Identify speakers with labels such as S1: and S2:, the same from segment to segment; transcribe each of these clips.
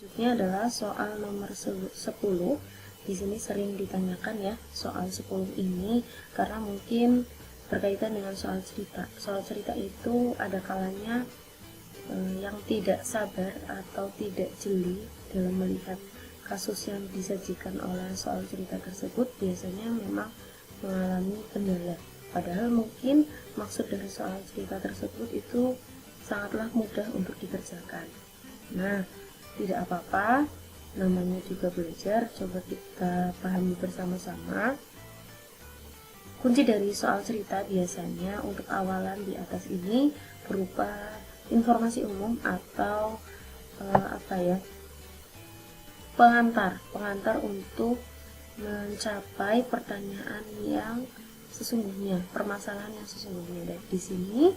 S1: Selanjutnya adalah soal nomor 10. Di sini sering ditanyakan ya soal 10 ini karena mungkin berkaitan dengan soal cerita. Soal cerita itu ada kalanya yang tidak sabar atau tidak jeli dalam melihat kasus yang disajikan oleh soal cerita tersebut biasanya memang mengalami kendala. Padahal mungkin maksud dari soal cerita tersebut itu sangatlah mudah untuk dikerjakan. Nah, tidak apa-apa, namanya juga belajar, coba kita pahami bersama-sama. Kunci dari soal cerita biasanya untuk awalan di atas ini berupa informasi umum atau pengantar untuk mencapai pertanyaan yang sesungguhnya, permasalahan yang sesungguhnya. Dan di sini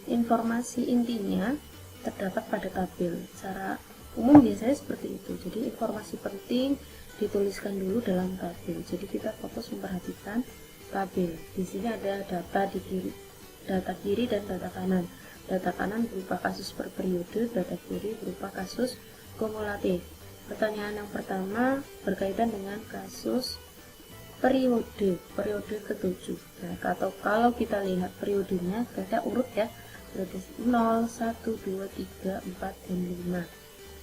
S1: informasi intinya terdapat pada tabel. Secara umum biasanya seperti itu. Jadi informasi penting dituliskan dulu dalam tabel. Jadi kita fokus memperhatikan tabel. Di sini ada data di kiri, data kiri dan data kanan. Data kanan berupa kasus per periode, data kiri berupa kasus kumulatif. Pertanyaan yang pertama berkaitan dengan kasus periode ke-7. Nah, atau kalau kita lihat periodenya, kita urut ya. Berarti 0, 1, 2, 3, 4, dan 5.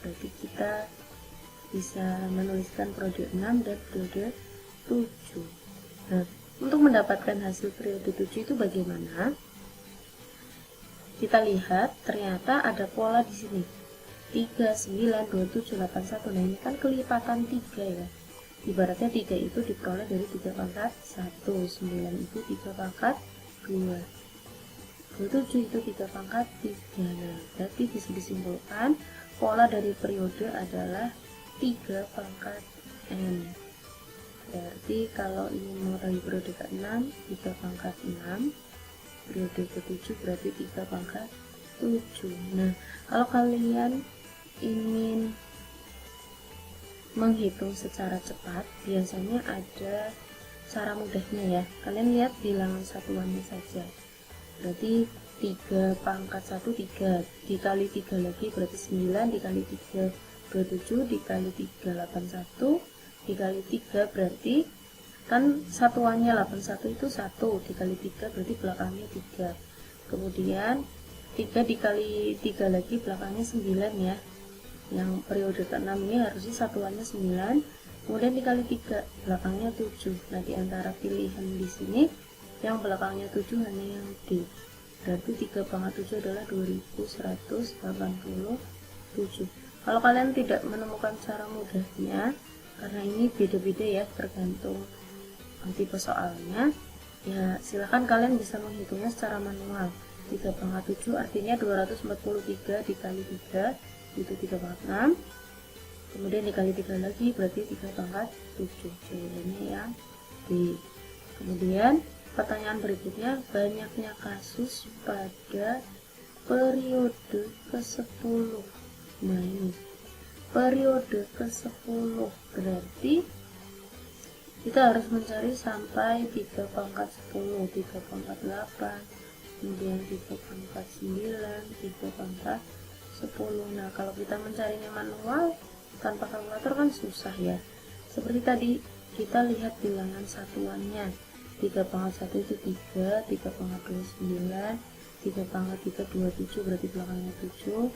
S1: Berarti kita bisa menuliskan periode 6 dan periode 7. Nah, untuk mendapatkan hasil periode 7 itu bagaimana? Kita lihat ternyata ada pola di sini. 3, 9, 27, 81. Nah, ini kan kelipatan 3 ya. Ibaratnya 3 itu diperoleh dari 3 pangkat 1, 9 itu 3 pangkat 2. 27 itu 3 pangkat 3. Nah, berarti bisa disimpulkan pola dari periode adalah 3 pangkat N. Berarti kalau ingin mengetahui periode ke-6, 3 pangkat 6. Periode ke-7 berarti 3 pangkat 7. Nah, kalau kalian ingin menghitung secara cepat, biasanya ada cara mudahnya ya. Kalian lihat bilangan satuannya saja. Berarti 3 pangkat 1 3 dikali 3 lagi berarti 9, dikali 3 27, dikali 3 81, dikali 3 berarti kan satuannya 81 itu 1, dikali 3 berarti belakangnya 3. Kemudian 3 dikali 3 lagi belakangnya 9 ya. Yang periode ke-6 ini harusnya satuannya 9, kemudian dikali 3 belakangnya 7. Nah, di antara pilihan di sini yang belakangnya 7 hanya yang D. Berarti 3 pangkat 7 adalah 2187. Kalau kalian tidak menemukan cara mudahnya, karena ini beda-beda ya tergantung tipe soalnya, ya silahkan kalian bisa menghitungnya secara manual. 3 pangkat 7 artinya 243 dikali 3 itu 3 pangkat 6, kemudian dikali 3 lagi berarti 3 pangkat 7. Jawabannya yang B. Kemudian pertanyaan berikutnya, banyaknya kasus pada periode ke-10. Nah, ini periode ke-10 berarti kita harus mencari sampai 3 pangkat 10, 3 pangkat 8, kemudian 3 pangkat 9, 3 pangkat 10. Nah, kalau kita mencarinya manual tanpa kalkulator kan susah ya. Seperti tadi kita lihat bilangan satuannya. 3 pangkat 1 itu 3, 3 pangkat 2 9, 3 pangkat 3 27 berarti belakangnya 7.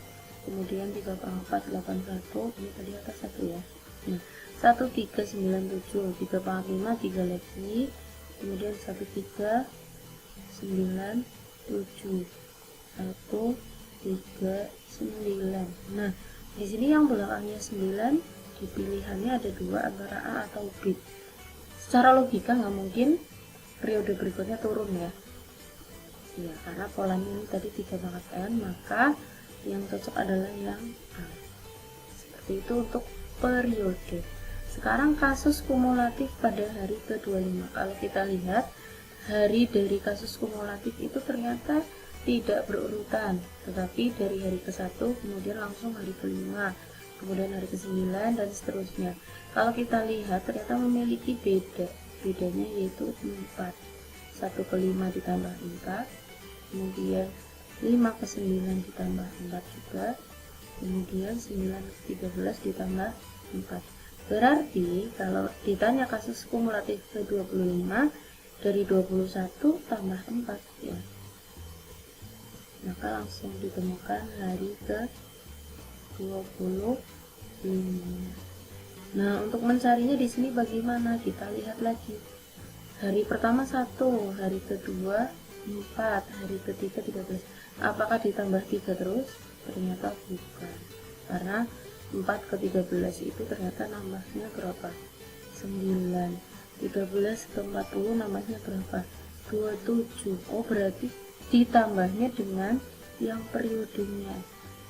S1: Kemudian 3 pangkat 81, ini tadi atas 1 ya. Nah, 1 3 9 7, 3 pangkat 5 3 lagi. Kemudian 1 3 9 7, 1 3 9. Nah, di sini yang belakangnya 9 di pilihannya ada 2 antara A atau B. Secara logika nggak mungkin periode berikutnya turun ya. Ya, karena polanya ini tadi 3 pangkat N, maka yang cocok adalah yang A. Seperti itu untuk periode. Sekarang kasus kumulatif pada hari ke-25. Kalau kita lihat hari dari kasus kumulatif itu ternyata tidak berurutan, tetapi dari hari ke-1 kemudian langsung hari ke-5, kemudian hari ke-9 dan seterusnya. Kalau kita lihat ternyata memiliki bedanya yaitu 4. 1 ke-5 ditambah 4, kemudian 5 ke 9 ditambah 4 juga, kemudian 9 ke 13 ditambah 4. Berarti kalau ditanya kasus kumulatif ke 25, dari 21 tambah 4 ya, maka langsung ditemukan hari ke 25. Nah, untuk mencarinya di sini bagaimana? Kita lihat lagi. Hari pertama 1, hari kedua 4, hari ketiga 13. Apakah ditambah 3 terus? Ternyata bukan. Karena 4 ke 13 itu ternyata nambahnya berapa? 9. 13 ke 40 nambahnya berapa? 27. Oh, berarti ditambahnya dengan yang periodenya.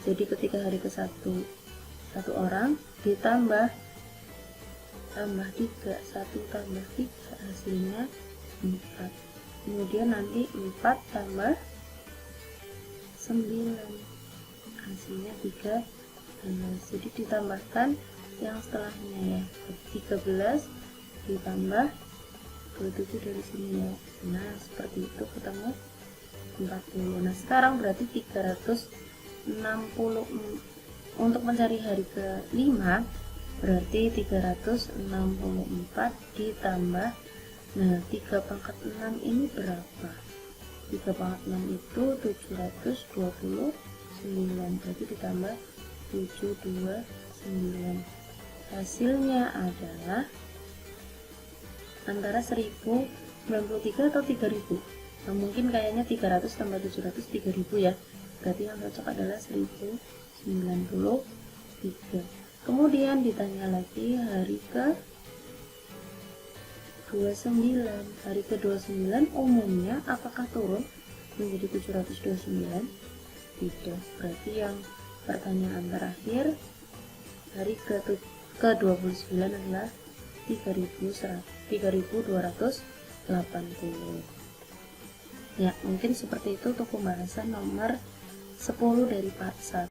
S1: Jadi ketika hari ke 1 satu orang ditambah 3, 1 tambah 3 hasilnya 4. Kemudian nanti 4 tambah 9 hasilnya 13. Jadi ditambahkan yang setelahnya ya, 13 ditambah 27 dari sini ya. Nah, seperti itu ketemu 40. Nah, sekarang berarti 360. Untuk mencari hari ke-5 berarti 364 ditambah, nah 3 pangkat 6 ini berapa? 3 pangkat 6 itu 729, berarti ditambah 729. Hasilnya adalah antara 1093 atau 3000. Nah, mungkin kayaknya 300 tambah 700 3000 ya. Berarti yang cocok adalah 1093. Kemudian ditanya lagi hari ke 29. Hari ke 29 umumnya apakah turun menjadi 729? Tidak. Berarti yang pertanyaan terakhir hari ke 29 adalah 3280. Ya, mungkin seperti itu untuk pembahasan nomor 10 dari part 1.